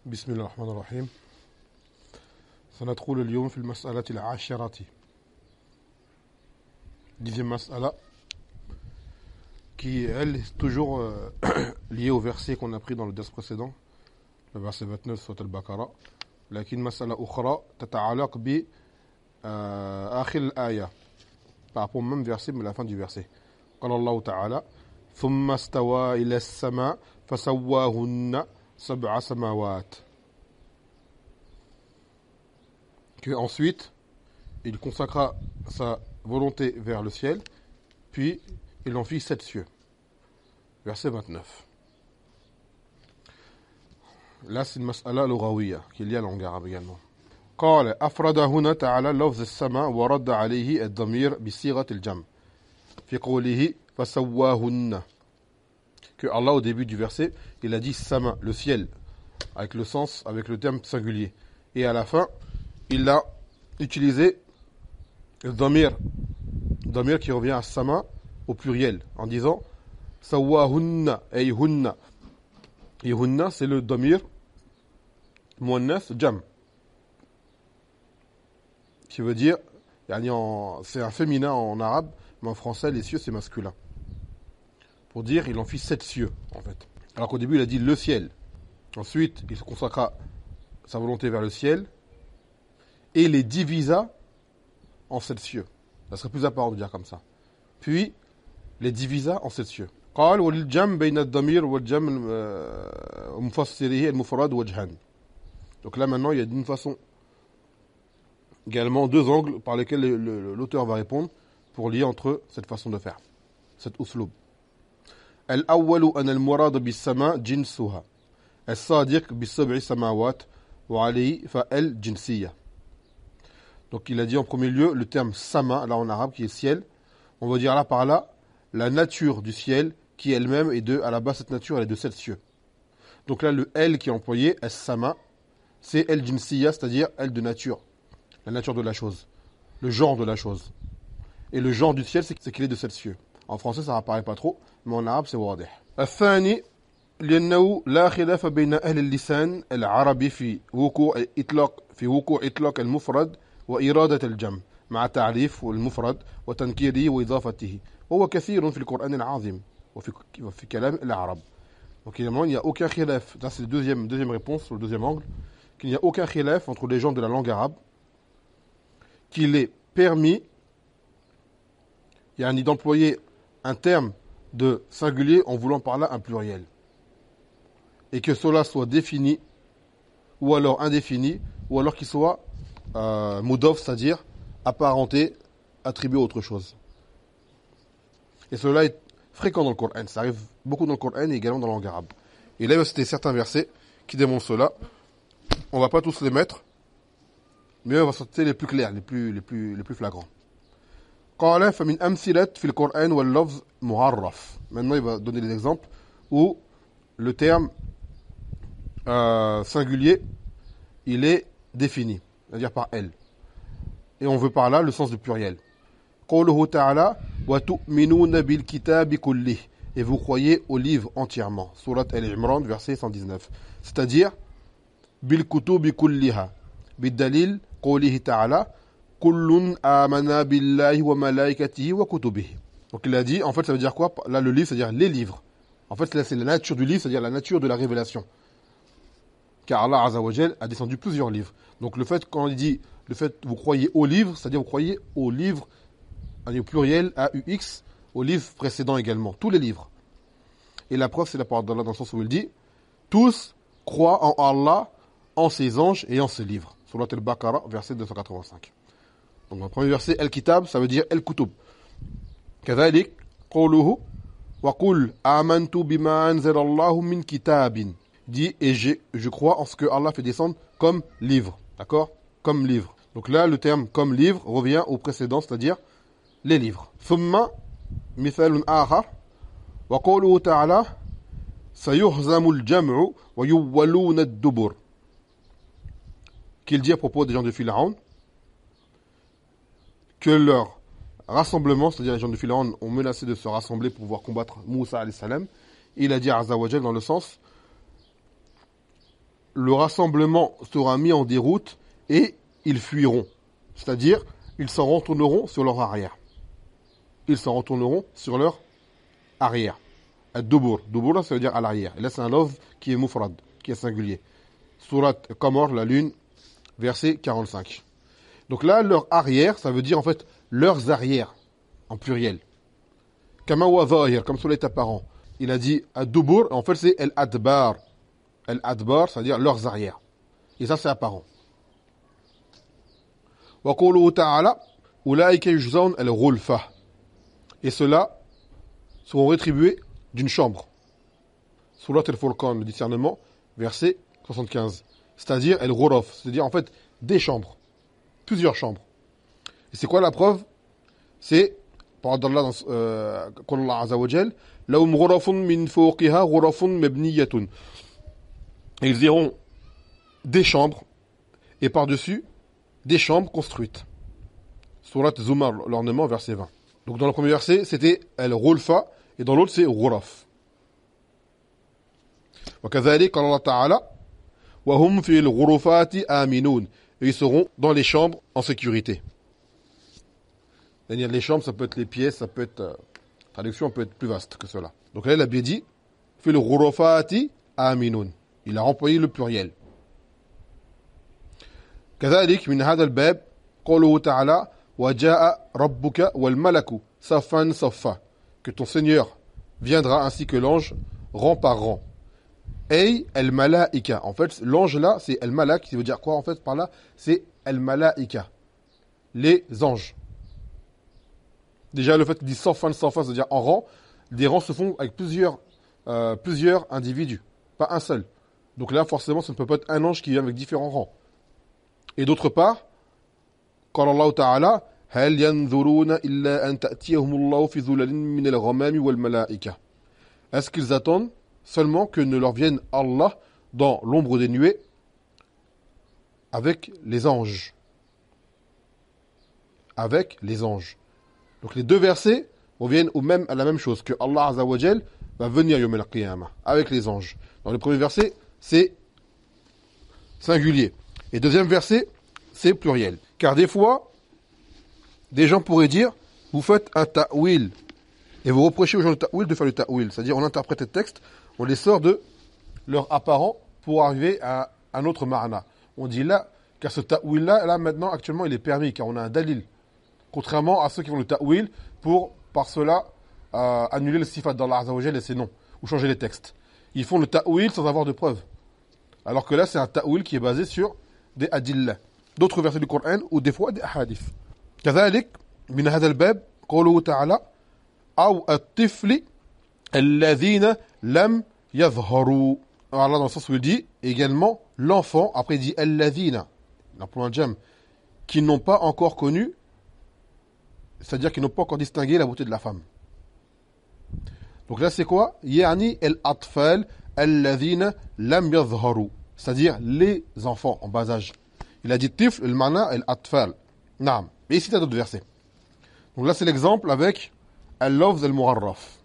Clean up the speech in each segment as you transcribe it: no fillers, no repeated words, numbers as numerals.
بسم الله الرحمن الرحيم. سندخل اليوم في المسألة العاشرة. Dixième mas'ala qui elle est toujours liée au verset qu'on a pris dans le ders précédent, le verset 29 sur Al-Baqarah. لكن مسألة أخرى تتعلق ب آخر الآية par rapport au même verset mais la fin du verset. قال الله تعالى ثم استوى إلى السماء فسواهن سبع سماوات. Que ensuite il consacra sa volonté vers le ciel, puis il en fit 7 cieux. Verset 29. Là c'est une mas'ala lughawiyya qui est liée à la langue arabe également. قال أفرد هنا تعالى لفظ السماء ورد عليه الضمير بصيغة الجمع في قوله فسواهن. Que Allah au début du verset il a dit sama, le ciel, avec le sens, avec le terme singulier, et à la fin il a utilisé le damir qui revient à sama au pluriel en disant sawahunna ay hunna, et hunna c'est le damir muannath jam qui veut dire c'est un féminin en arabe, mais en français les cieux c'est masculin, pour dire il en fit 7 cieux en fait, alors qu'au début il a dit le ciel, ensuite il se consacra sa volonté vers le ciel et les divisa en 7 cieux. Ça serait plus apparent de dire comme ça. Puis les divisa en 7 cieux. قال وللجمع بين الضمير والجمع مفسره المفرد وجهان. Donc là maintenant il y a d'une façon également deux angles par lesquels l'auteur va répondre pour lier entre cette façon de faire, cette usloub. الأول أن المراد بالسماء جنسها الصادق بالسبع سماوات وعليه فال جنسية. Donc il a dit en premier lieu le terme sama, là en arabe, qui est ciel. On va dire là par là la nature du ciel qui elle-même est de, à la base cette nature elle est de 7 cieux. Donc là le el qui est employé, as-sama, c'est el jinsiya, c'est-à-dire el de nature, la nature de la chose, le genre de la chose. Et le genre du ciel c'est qu'il est de 7 cieux. En français ça apparaît pas trop, mais en arabe c'est wadih. الثاني لأنه لا خلاف بين أهل اللسان العربي في وقوع إطلاق المفرد وإرادة الجمع مع تعريف المفرد وتنكيره وإضافته وهو كثير في القرآن العظيم وفي كلام العرب. Donc évidemment il n'y a aucun khilaf, ça c'est la deuxième réponse sur le deuxième angle, qu'il n'y a aucun khilaf entre les gens de la langue arabe qu'il est permis d'employer un terme de singulier en voulant par là un pluriel, et que cela soit défini ou alors indéfini ou alors qu'il soit mudaf, c'est-à-dire apparenté, attribué à autre chose. Et cela est fréquent dans le Coran, ça arrive beaucoup dans le Coran et également dans la langue arabe. Et là il va citer certains versets qui démontrent cela. On va pas tous les mettre, mais on va citer les plus clairs, les plus flagrants. قال فمن أمثلة في القرآن واللفظ معرف. Maintenant il va donner des exemples où le terme singulier il est défini, c'est-à-dire par elle, et on veut par là le sens du pluriel. قوله تعالى وتؤمنون بالكتاب كله, et vous croyez au livre entièrement. Surat Al-Imran verset 119, c'est-à-dire بالكتب كلها بالدليل قوله تعالى كل آمن بالله وملائكته وكتبه. Donc il a dit, en fait ça veut dire quoi là, le livre c'est-à-dire les livres. En fait là c'est la nature du livre, c'est-à-dire la nature de la révélation, car Allah Azza wa Jal a descendu plusieurs livres. Donc le fait, quand il dit le fait vous croyez au livre, c'est-à-dire vous croyez au livre au pluriel AUX, au livre précédent également, tous les livres. Et la preuve c'est la parole d'Allah dans le sens où il dit tous croient en Allah, en ses anges et en ses livres. Surat Al-Baqarah verset 285. Donc dans le premier verset Al-Kitab ça veut dire Al-Kutub. كذلك قوله وقل آمنت بما أنزل الله من كتاب, dit et je crois en ce que Allah fait descendre comme livre, d'accord, comme livre. Donc là le terme comme livre revient au précédent, c'est-à-dire les livres. ثم مثال آخر وقوله تعالى سيهزم الجمع ويولون الدبر, qu'il dit à propos des gens de Pharaon que leur rassemblement, c'est-à-dire les gens de Pharaon ont menacé de se rassembler pour pouvoir combattre Moussa alayhi salam. Il a dit à Azza wa Jal dans le sens le rassemblement sera mis en déroute et ils fuiront. C'est-à-dire, ils s'en retourneront sur leur arrière. Ils s'en retourneront sur leur arrière. Ad-dubur. Dubur, là, ça veut dire à l'arrière. Et là, c'est un love qui est mufrad, qui est singulier. Surat Qamar, la lune, verset 45. Donc là, leur arrière, ça veut dire en fait leurs arrières, en pluriel. Kama wa zahir, comme cela est apparent. Il a dit ad-dubur, en fait c'est al-adbar. Al-adbar, c'est-à-dire leurs arrières. Et ça, c'est apparent. Wa qawluhu ta'ala, ulaika yujzaun al-ghulfa. Et ceux-là seront rétribués d'une chambre. Surat al-Furqan, le discernement, verset 75. C'est-à-dire al-ghuraf, c'est-à-dire en fait des chambres. Plusieurs chambres. Et c'est quoi la preuve? C'est, par d'Allah dans Allah Azza wa Jal, lahum ghurafun min fawqiha ghurafun mabniyatun. Et ils iront des chambres et par-dessus des chambres construites. Surat Zumar, l'ornement, verset 20. Donc dans le premier verset, c'était al-ghulfa et dans l'autre c'est ghuraf. وكذلك قال الله تعالى وهم في الغرفات آمنون. Et ils seront dans les chambres en sécurité. C'est-à-dire les chambres, ça peut être les pièces, ça peut être... traduction peut être plus vaste que cela. Donc là, il a bien dit في الغرفات آمنون. Il a employé le pluriel. كذلك من هذا الباب قوله تعالى وجاء ربك والملك صفا صفا. Que ton Seigneur viendra ainsi que l'ange rang par rang. Ey el-malaika. En fait, l'ange là, c'est el-malak, qui veut dire quoi en fait par là? C'est el-malaika. Les anges. Déjà, le fait qu'il dit sans fin, c'est-à-dire en rang, des rangs se font avec plusieurs individus, pas un seul. Donc là, forcément, ça ne peut pas être un ange qui vient avec différents rangs. Et d'autre part, quand Allah Ta'ala, هل ينظرون إلا أن تأتيهم الله في ظلال من الغمام والملائكة. Est-ce qu'ils attendent seulement que ne leur vienne Allah dans l'ombre des nuées avec les anges. Avec les anges. Donc les deux versets reviennent à la même chose, que Allah Azza wa Jal va venir Yawm al-Qiyamah avec les anges. Dans le premier verset, c'est singulier. Et deuxième verset, c'est pluriel. Car des fois, des gens pourraient dire, vous faites un ta'wil, et vous reprochez aux gens de ta'wil de faire le ta'wil. C'est-à-dire, on interprète les textes, on les sort de leur apparent pour arriver à un autre ma'na. On dit là, car ce ta'wil-là, là maintenant, actuellement, il est permis, car on a un dalil. Contrairement à ceux qui font le ta'wil pour, par cela, annuler le sifat d'Allah Azza wa Jal et ses noms, ou changer les textes. Ils font le ta'wil sans avoir de preuves. Alors que là, c'est un ta'wil qui est basé sur des adillah, d'autres versets du Coran ou des fois des hadiths. كذلك من هذا الباب قوله تعالى أو الطفل الذين لم يظهروا. Alors là, dans le sens où il dit également l'enfant, après il dit الذين, l'emploi jam, qui n'ont pas encore connu, c'est-à-dire qui n'ont pas encore distingué la beauté de la femme. Donc là, c'est quoi? يعني الأطفال الذين لم يظهروا, c'est-à-dire les enfants en bas âge. Il a dit tifl, le mana, al-atfal. Naam. Et ici, il y a d'autres versets. Donc là, c'est l'exemple avec al-lafz al-mu'arraf.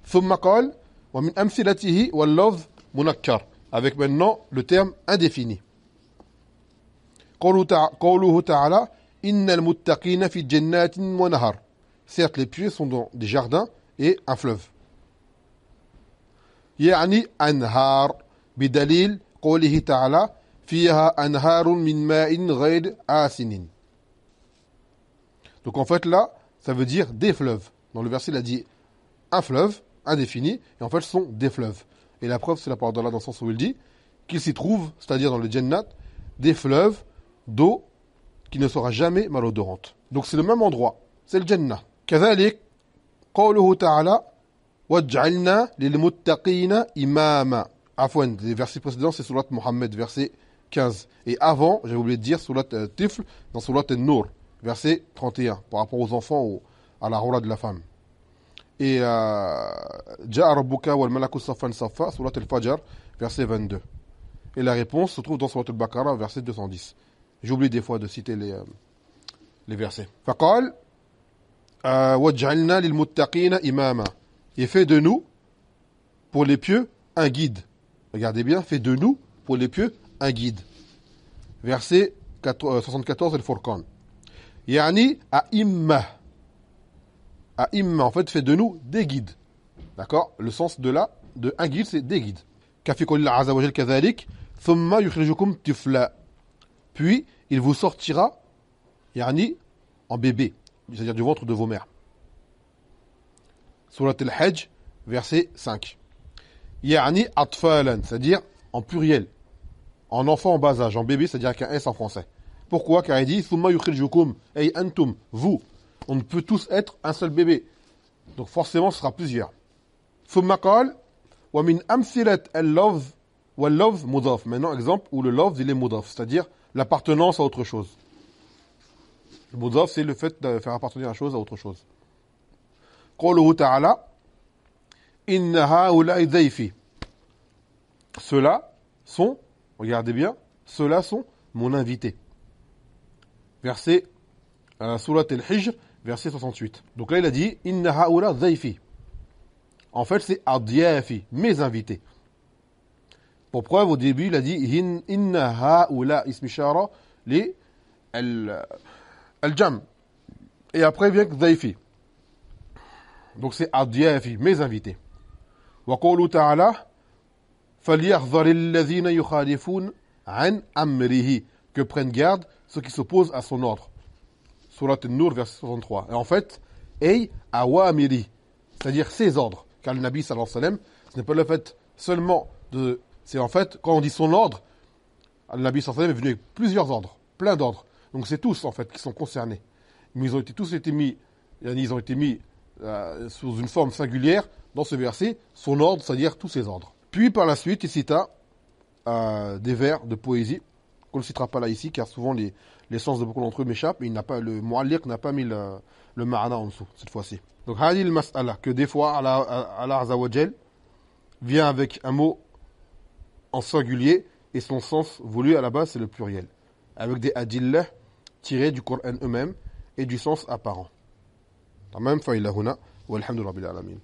ثم قال ومن أمثلته واللفظ منكر. Avec maintenant le terme indéfini. قوله تعالى إن المتقين في جنات ونهر. Certes, les pieux sont dans des jardins et un fleuve. يعني أنهار بدليل قوله تعالى فيها أنهار من ماء غير آسن. Donc en fait là, ça veut dire des fleuves. Dans le verset, il a dit un fleuve, indéfini, et en fait ce sont des fleuves. Et la preuve, c'est la parole d'Allah dans le sens où il dit qu'il s'y trouve, c'est-à-dire dans le Jannat, des fleuves d'eau qui ne sera jamais malodorante. Donc c'est le même endroit, c'est le Jannah. كذلك قوله تعالى وَجْعَلْنَا لِلْمُتَّقِينَ إِمَامًا. Afwan, les versets précédents, c'est Surat Muhammad, verset 15. Et avant, j'avais oublié de dire Surat Tifl, dans Surat An-Nur, verset 31, par rapport aux enfants, à la roula de la femme. Et Ja'a Rabbuka wal Malaku Saffan Saffa, Surat Al-Fajr, verset 22. Et la réponse se trouve dans Surat Al-Baqarah, verset 210. J'oublie des fois de citer les versets. Faqal وَجْعَلْنَا لِلْمُتَّقِينَ إِمَامًا. Et fait de nous, pour les pieux, un guide. Regardez bien, fait de nous, pour les pieux, un guide. Verset 74 Al-Furqan. Yani a'imma. A'imma, en fait, fait de nous des guides. D'accord? Le sens de un guide, c'est des guides. Kafi qawlillah azza wa jal kadhalik, thumma yukhrijukum tifla. Puis, il vous sortira, yani, en bébé, c'est-à-dire du ventre de vos mères. Surat al-Hajj, verset 5. Yani atfalan, c'est-à-dire en pluriel, en enfant en bas âge, en bébé, c'est-à-dire avec un S en français. Pourquoi? Car il dit thumma yukhrijukum, ay antum, vous. On ne peut tous être un seul bébé. Donc forcément, ce sera plusieurs. Thumma qal wa min amthilat al-lafz wal-lafz mudaf. Maintenant, exemple où le lafz il est mudaf, c'est-à-dire l'appartenance à autre chose. Le mudaf, c'est le fait de faire appartenir une chose à autre chose. Qawluhu ta'ala inna ha'ula'i dhayfi. Ceux-là sont, regardez bien, ceux-là sont mon invité. Verset Surat al-Hijr, verset 68. Donc là, il a dit inna ha'ula dhayfi. En fait, c'est adyafi, mes invités. Pour preuve, au début, il a dit inna ha'ula ismi shara li al-jam. Et après vient dhayfi. Donc c'est adyafi, mes invités. Wa qawlu ta'ala falyahdhar alladhina yukhalifun an amrihi, que prennent garde ceux qui s'opposent à son ordre. Surat An-Nur, verset 63. Et en fait, ay awamiri, c'est-à-dire ses ordres. Car le Nabi sallallahu alayhi wa sallam, ce n'est pas le fait seulement de... C'est en fait, quand on dit son ordre, le Nabi sallallahu alayhi wa sallam est venu avec plusieurs ordres, plein d'ordres. Donc c'est tous en fait qui sont concernés. Mais ils ont été mis sous une forme singulière dans ce verset, son ordre, c'est-à-dire tous ses ordres. Puis par la suite, il cita des vers de poésie, qu'on ne citera pas là ici, car souvent les sens de beaucoup d'entre eux m'échappent, et le mu'alliq n'a pas mis le ma'ana en dessous, cette fois-ci. Donc, hadil mas'ala, que des fois, Allah Azza wa Jal vient avec un mot en singulier, et son sens voulu à la base, c'est le pluriel. Avec des adillah tirés du Coran eux-mêmes, et du sens apparent. Tamam, fa'ila huna, wa alhamdulillah bil alamin.